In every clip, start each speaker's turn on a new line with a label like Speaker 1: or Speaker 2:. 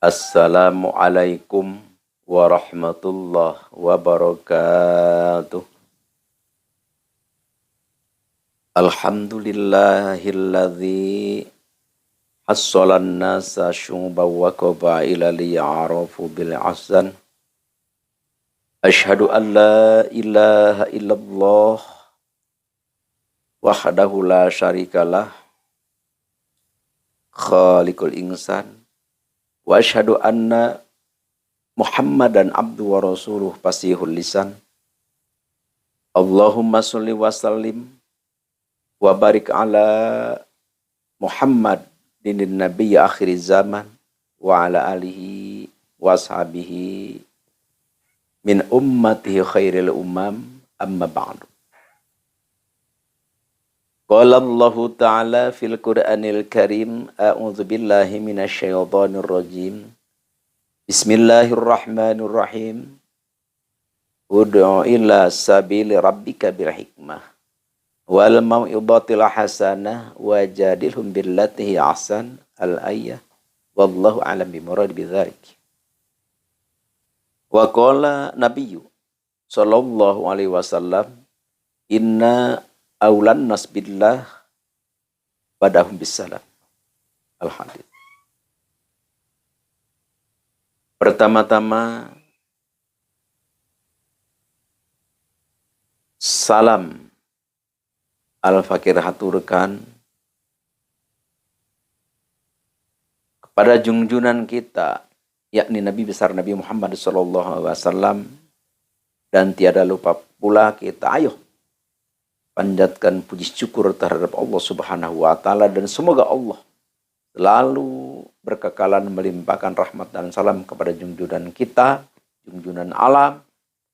Speaker 1: Assalamualaikum warahmatullahi wabarakatuh. Alhamdulillahilladzi hassalan nasa syu'ban wa qabaila liya'arafu bil ahsan. Asyhadu an la ilaha illallah wahdahu la syarikalah khaliqul insan. Wa asyhadu anna Muhammadan abdu wa rasuluh fasihul lisan. Allahumma sholli wa sallim wa barik ala Muhammad dinin nabiy akhir zaman wa ala alihi wa ashabihi min ummatihi khairil umam amma ba'du. Qala Allah Ta'ala fil Qur'anil Karim, a'udzu billahi minasy syaithanir rajim. Bismillahirrahmanirrahim. Ud'u ila sabili rabbika bil hikmah wal mau'izatil hasanah wajadilhum billati hi ahsan. Al-ayah. Wallahu a'lam bimurad bidzalik. Wa qala nabiyyu sallallahu alaihi wasallam, inna aulan nas billah badahum bisalam. Al-hadits. Pertama-tama salam al-fakir haturkan kepada junjunan kita, yakni Nabi besar Nabi Muhammad SAW, dan tiada lupa pula kita ayo panjatkan puji syukur terhadap Allah Subhanahu wa Ta'ala, dan semoga Allah selalu berkekalan melimpahkan rahmat dan salam kepada junjunan kita, junjunan alam,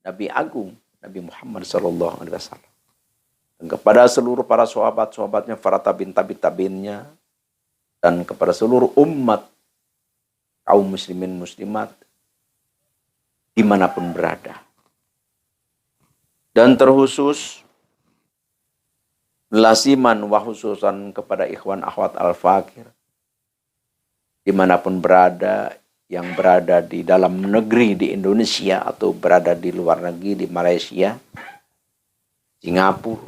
Speaker 1: Nabi Agung Nabi Muhammad SAW, dan kepada seluruh para sahabat-sahabatnya, para tabi'in-tabi'innya, dan kepada seluruh umat kaum muslimin muslimat dimanapun berada. Dan terkhusus lasiman wa khususan kepada ikhwan akhwat al-fakir dimanapun berada, yang berada di dalam negeri di Indonesia atau berada di luar negeri di Malaysia, Singapura,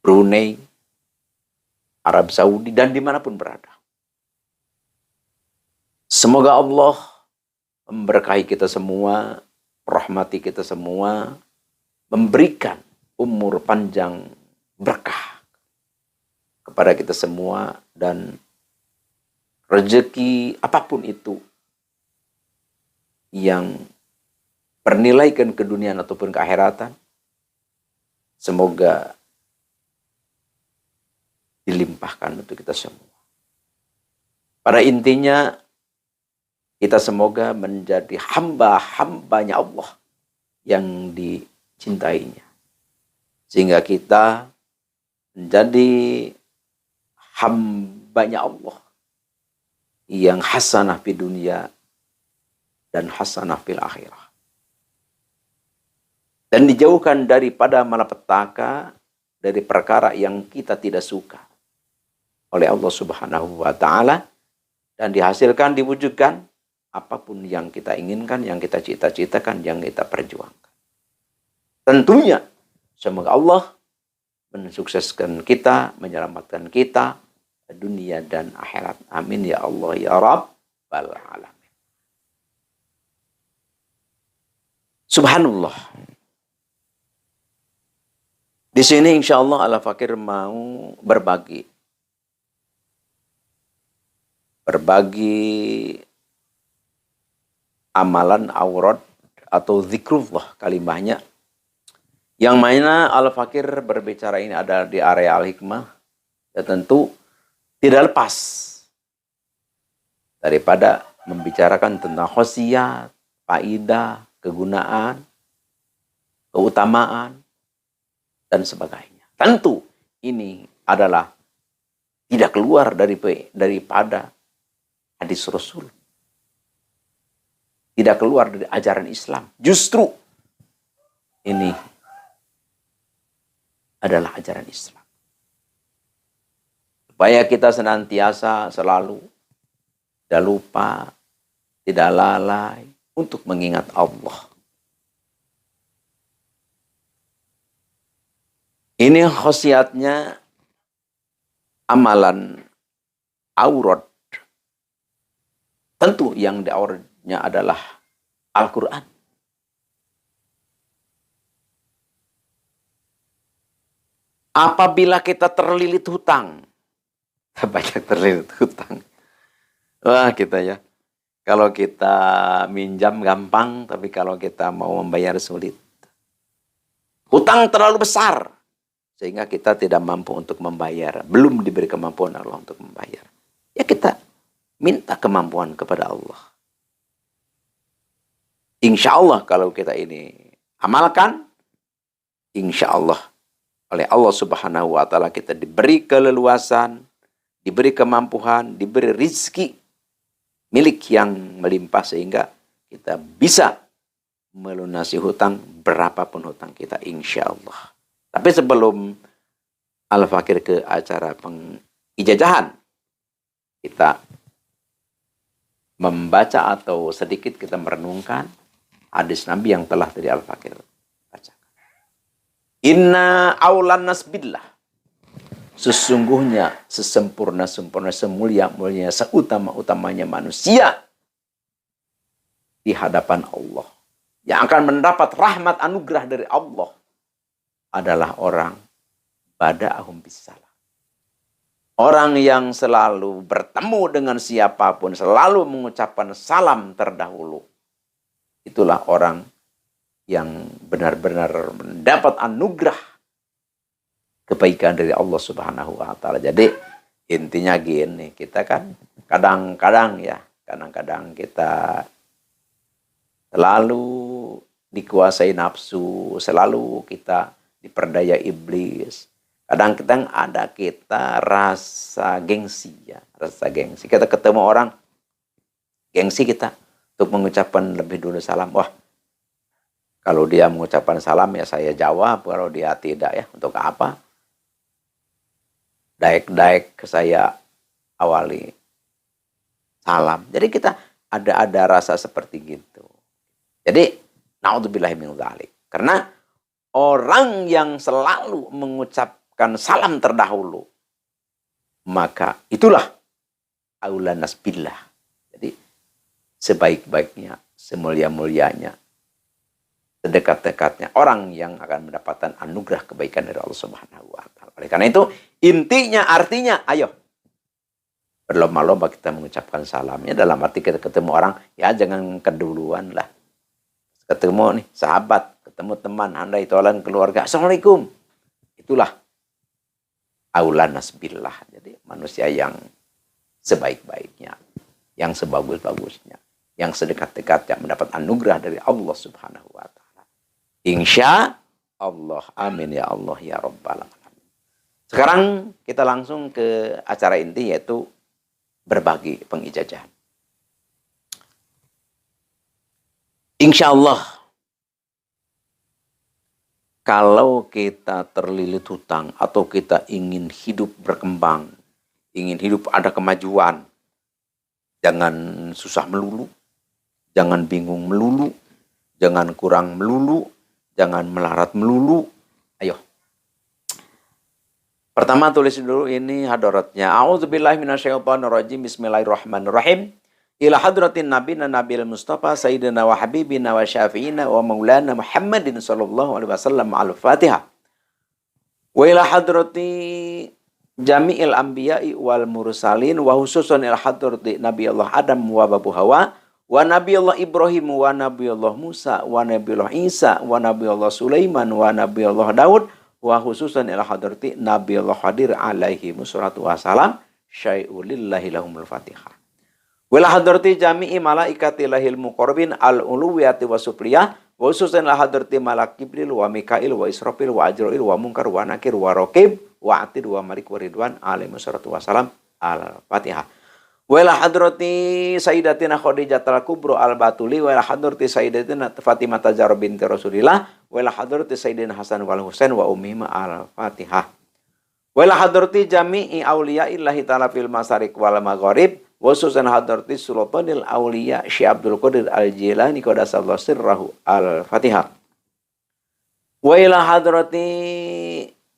Speaker 1: Brunei, Arab Saudi, dan dimanapun berada. Semoga Allah memberkahi kita semua, rahmati kita semua, memberikan umur panjang berkah kepada kita semua, dan rezeki apapun itu yang bernilaikan ke dunia ataupun ke akhiratan, semoga dilimpahkan untuk kita semua. Pada intinya, kita semoga menjadi hamba-hambanya Allah yang dicintainya, sehingga kita menjadi hambanya Allah yang hasanah di dunia dan hasanah fil akhirah, dan dijauhkan daripada malapetaka, dari perkara yang kita tidak suka oleh Allah Subhanahu wa Ta'ala, dan dihasilkan, diwujudkan apapun yang kita inginkan, yang kita cita-citakan, yang kita perjuangkan. Tentunya semoga Allah mensukseskan kita, menyelamatkan kita dunia dan akhirat. Amin ya Allah ya Rabbal alamin. Subhanallah. Di sini insya Allah Al-Fakir mau berbagi amalan aurat atau zikrullah kalimahnya, yang mana Al-Fakir berbicara ini ada di area Al-Hikmah, ya tentu tidak lepas daripada membicarakan tentang khosiyat, faidah, kegunaan, keutamaan, dan sebagainya. Tentu ini adalah tidak keluar daripada hadis Rasul, tidak keluar dari ajaran Islam. Justru ini adalah ajaran Islam. Supaya kita senantiasa selalu tidak lupa, tidak lalai untuk mengingat Allah. Ini khasiatnya amalan aurat. Tentu yang di auratnya adalah Al-Quran. Apabila kita terlilit hutang, banyak terlilit hutang. Wah kita ya, kalau kita minjam gampang, tapi kalau kita mau membayar sulit. Hutang terlalu besar, sehingga kita tidak mampu untuk membayar. Belum diberi kemampuan Allah untuk membayar. Ya kita minta kemampuan kepada Allah. Insya Allah kalau kita ini amalkan, insya Allah oleh Allah Subhanahu wa Ta'ala kita diberi keleluasan, diberi kemampuan, diberi rizki milik yang melimpah sehingga kita bisa melunasi hutang berapapun hutang kita insya Allah. Tapi sebelum Al-Fakir ke acara pengijazahan, kita membaca atau sedikit kita merenungkan hadis Nabi yang telah tadi Al-Fakir bacakan. Inna aulan nas billah. Sesungguhnya sesempurna-sempurna, semulia-mulianya, seutama-utamanya manusia di hadapan Allah yang akan mendapat rahmat anugerah dari Allah adalah orang bada'ahum bisalam. Orang yang selalu bertemu dengan siapapun, selalu mengucapkan salam terdahulu. Itulah orang yang benar-benar mendapat anugerah kebaikan dari Allah Subhanahu wa Ta'ala. Jadi intinya gini, kita kan kadang-kadang kita selalu dikuasai nafsu, selalu kita diperdaya iblis. Kadang-kadang ada kita rasa gengsi ya, rasa gengsi. Kita ketemu orang, gengsi kita untuk mengucapkan lebih dulu salam. Wah, kalau dia mengucapkan salam ya saya jawab, kalau dia tidak ya untuk apa? Daek-daek saya awali salam. Jadi kita ada rasa seperti gitu. Jadi naudzubillahi min dzalik. Karena orang yang selalu mengucapkan salam terdahulu, maka itulah aulan nas billah. Jadi sebaik-baiknya, semulia-mulianya, sedekat-dekatnya orang yang akan mendapatkan anugerah kebaikan dari Allah Subhanahu wa Ta'ala. Oleh karena itu, intinya artinya ayo berlomba-lomba kita mengucapkan salamnya, dalam arti kita ketemu orang ya jangan keduluan lah. Ketemu nih sahabat, ketemu teman, handai tolan keluarga, assalamualaikum. Itulah aulan nas billah. Jadi manusia yang sebaik-baiknya, yang sebagus-bagusnya, yang sedekat-dekatnya mendapat anugerah dari Allah Subhanahu wa Ta'ala. Insya Allah. Amin ya Allah ya Rabbal alamin. Sekarang kita langsung ke acara inti, yaitu berbagi pengijazahan. Insya Allah, kalau kita terlilit hutang atau kita ingin hidup berkembang, ingin hidup ada kemajuan, jangan susah melulu, jangan bingung melulu, jangan kurang melulu, jangan melarat melulu. Ayo. Pertama tulis dulu ini hadaratnya. A'udzubillahi minasyaitonirrajim. Bismillahirrahmanirrahim. Ila hadratin nabiyina nabil mustafa sayyidina wa habibina wa syafi'ina wa maulana Muhammadin sallallahu alaihi wasallam al-Fatihah. Wa ila hadrati jami'il anbiya'i wal mursalin wa khususan ila hadrati nabiyallah Adam wa babu Hawa wa nabiyallah Ibrahim wa nabiyallah Musa wa nabiyallah Isa wa nabiyallah Sulaiman wa nabiyallah Daud wa khususan ila hadrati nabiyallah Khadir alaihi wassalatu wassalam syai'ulillahi lahumul Fatihah. Wala hadrati jami'i malaikati lahil muqarrabin al-uluwiyati wa supliyah wa khususan la hadrati malak Jibril wa Mikail wa Israfil wa Ajrail wa Munkar wa Nakir wa Raqib wa Atid wa Malik wa Ridwan alaihi wassalatu wassalam al-Fatihah. Wala hadrati sayyidatina Khadijatul Kubra al-Batuli wala hadrati sayyidatina Fatimah Zahra binti Rasulillah wala hadrati sayyidina Hasan wal Husain wa ummihima al-Fatihah. Wala hadrati jami'i auliya'illahi ta'ala fil masyariq wal magharib Khususan hadrati Sultanil Auliya Syekh Abdul Qadir Al-Jilani qaddasallahu sirrahu Al-Fatihah. Wa ila hadrati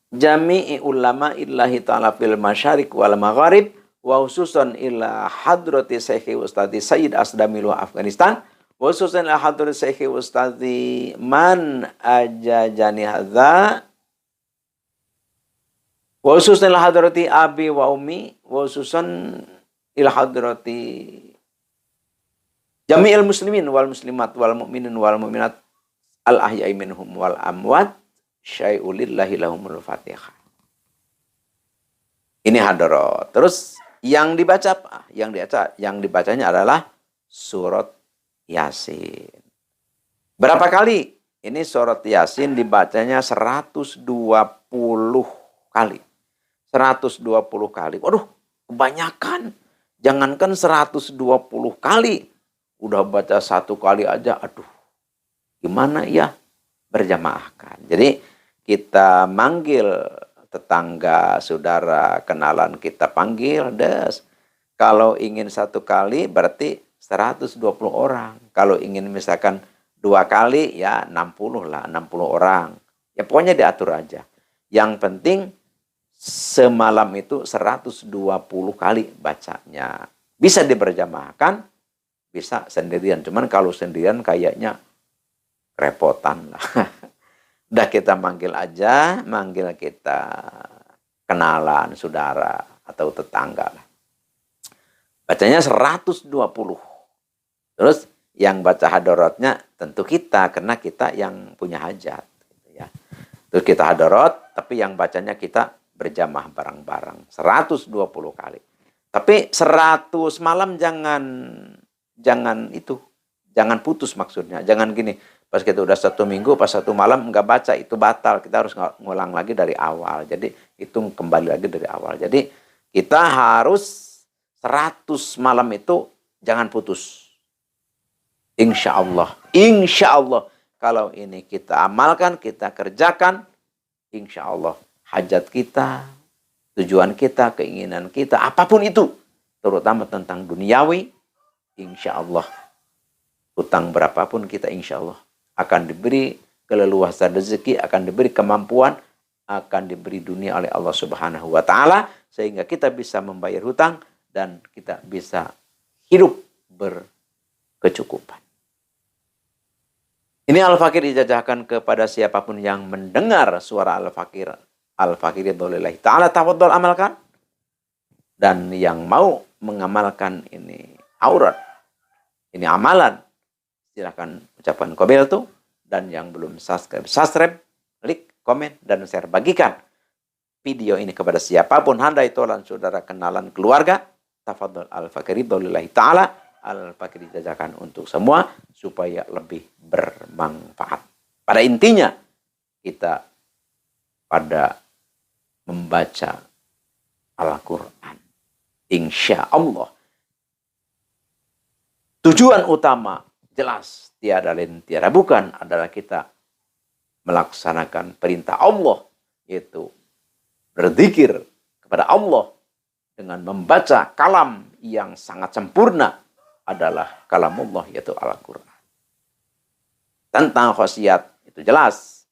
Speaker 1: jami'i ulama illahi ta'ala fil masyarik wal magharib wa khususan ila hadrati Syekh Ustadz Sayyid Asdamil wa Afghanistan wa khususan ila hadrati Syekh Ustadz man ajajani hadza wa khususan ila hadrati abi wa ummi wa khususan ila hadrati jami'il muslimin wal muslimat wal mu'minin wal mu'minat al ahya'i minhum wal amwat syai'ulillahi lahumul fatihah. Ini hadarat. Terus yang dibaca apa? Yang dibacanya adalah surat Yasin. Berapa kali? Ini surat Yasin dibacanya 120 kali. 120 kali. Waduh, kebanyakan. Jangankan 120 kali. Udah baca 1 kali aja, aduh. Gimana ya? Berjamaahkan. Jadi kita manggil tetangga, saudara, kenalan kita panggil, des. Kalau ingin 1 kali berarti 120 orang. Kalau ingin misalkan 2 kali ya 60 lah, 60 orang. Ya pokoknya diatur aja. Yang penting semalam itu 120 kali bacanya. Bisa diberjamaahkan, bisa sendirian. Cuman kalau sendirian kayaknya repotan lah. Udah kita manggil aja, manggil kita kenalan, saudara, atau tetangga lah. Bacanya 120. Terus yang baca hadaratnya tentu kita, karena kita yang punya hajat. Gitu ya. Terus kita hadarat, tapi yang bacanya kita berjamaah bareng-bareng 120 kali. Tapi 100 malam jangan putus maksudnya. Jangan gini, pas kita udah 1 minggu, pas 1 malam nggak baca, itu batal. Kita harus ngulang lagi dari awal. Jadi hitung kembali lagi dari awal. Jadi kita harus 100 malam itu jangan putus. Insya Allah. Insya Allah. Kalau ini kita amalkan, kita kerjakan, insya Allah hajat kita, tujuan kita, keinginan kita, apapun itu, terutama tentang duniawi, insya Allah, hutang berapapun kita insya Allah akan diberi keleluasan rezeki, akan diberi kemampuan, akan diberi dunia oleh Allah Subhanahu wa Ta'ala, sehingga kita bisa membayar hutang dan kita bisa hidup berkecukupan. Ini Al-Fakir dijajahkan kepada siapapun yang mendengar suara Al-Fakir. Al-Fakir lillahi ta'ala, tafadhol amalkan. Dan yang mau mengamalkan ini aurat, ini amalan, silahkan ucapkan qabel tuh. Dan yang belum subscribe, klik, komen, dan share. Bagikan video ini kepada siapapun, handai tolan, saudara, kenalan, keluarga. Tafadhol Al-Fakir lillahi ta'ala. Al-Fakir dijajakan untuk semua supaya lebih bermanfaat. Pada intinya, kita pada membaca Al-Quran. Insya Allah. Tujuan utama jelas tiada lain tiada bukan adalah kita melaksanakan perintah Allah, yaitu berzikir kepada Allah dengan membaca kalam yang sangat sempurna adalah kalamullah, yaitu Al-Quran. Tentang khasiat itu jelas.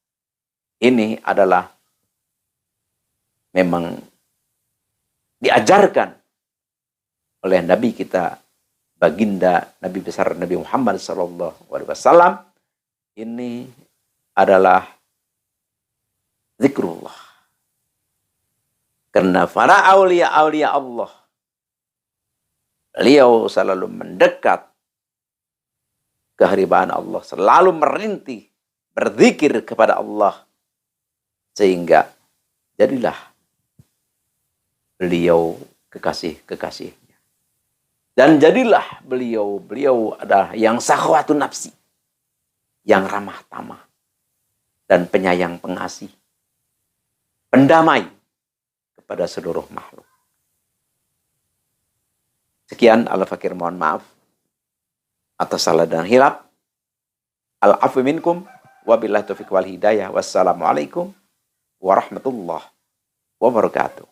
Speaker 1: Ini adalah memang diajarkan oleh Nabi kita, baginda Nabi besar Nabi Muhammad SAW. Ini adalah zikrullah. Karena para aulia-aulia Allah, beliau selalu mendekat keharibaan Allah, selalu merintih berzikir kepada Allah, sehingga jadilah beliau kekasih-kekasihnya. Dan jadilah beliau adalah yang sakhwatun nafsi, yang ramah tamah, dan penyayang pengasih, pendamai kepada seluruh makhluk. Sekian, Al-Fakir mohon maaf atas salah dan hilaf. Al-afu minkum, wabillahi taufiq wal hidayah. Wassalamualaikum warahmatullahi wabarakatuh.